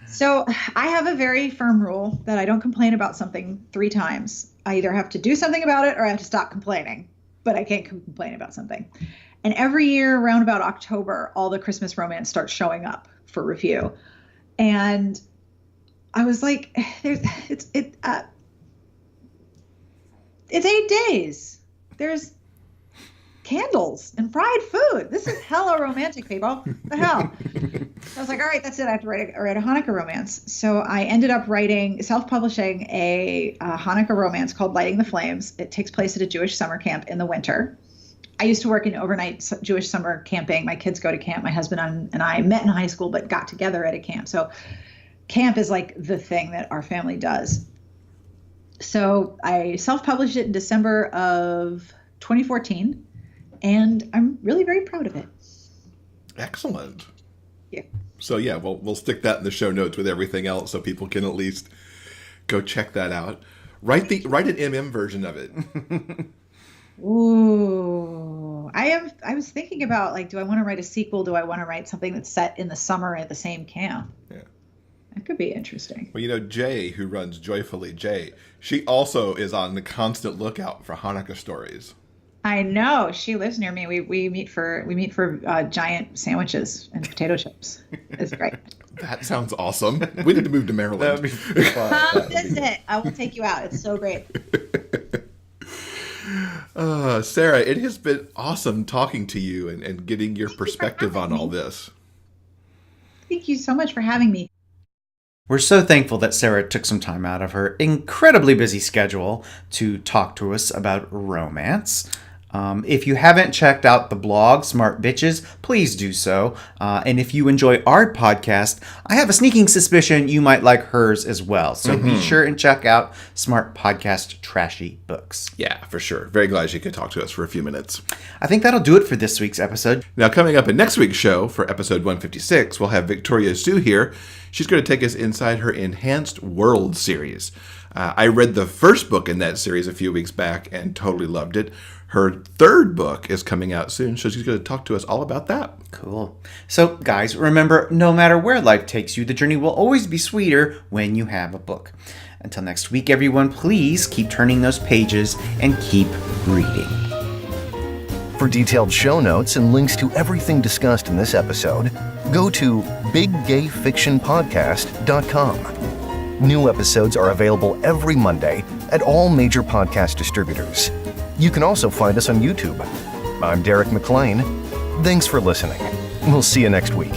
So I have a very firm rule that I don't complain about something 3 times. I either have to do something about it or I have to stop complaining, but I can't complain about something. And every year around about October, all the Christmas romance starts showing up for review. And I was like, it's 8 days. There's candles and fried food. This is hella romantic, people. What the hell? I was like, all right, that's it. I have to write a Hanukkah romance. So I ended up self-publishing a Hanukkah romance called Lighting the Flames. It takes place at a Jewish summer camp in the winter. I used to work in overnight Jewish summer camping. My kids go to camp. My husband and I met in high school, but got together at a camp. So camp is like the thing that our family does. So I self-published it in December of 2014, and I'm really very proud of it. Excellent. Yeah. So yeah, we'll stick that in the show notes with everything else so people can at least go check that out. Write an MM version of it. Ooh, I was thinking about, like, do I want to write a sequel? Do I want to write something that's set in the summer at the same camp? Yeah. That could be interesting. Well, Jay, who runs Joyfully Jay, she also is on the constant lookout for Hanukkah stories. I know, she lives near me. We meet for giant sandwiches and potato chips. It's great. That sounds awesome. We need to move to Maryland. That'd be fun. Come visit. I will take you out. It's so great. Sarah, it has been awesome talking to you and getting your perspective on all this. Thank you so much for having me. We're so thankful that Sarah took some time out of her incredibly busy schedule to talk to us about romance. If you haven't checked out the blog, Smart Bitches, please do so. And if you enjoy our podcast, I have a sneaking suspicion you might like hers as well. So be sure and check out Smart Podcast Trashy Books. Yeah, for sure. Very glad you could talk to us for a few minutes. I think that'll do it for this week's episode. Now, coming up in next week's show for episode 156, we'll have Victoria Sue here. She's going to take us inside her Enhanced World series. I read the first book in that series a few weeks back and totally loved it. Her third book is coming out soon, so she's going to talk to us all about that. Cool. So, guys, remember, no matter where life takes you, the journey will always be sweeter when you have a book. Until next week, everyone, please keep turning those pages and keep reading. For detailed show notes and links to everything discussed in this episode, go to biggayfictionpodcast.com. New episodes are available every Monday at all major podcast distributors. You can also find us on YouTube. I'm Derek McLean. Thanks for listening. We'll see you next week.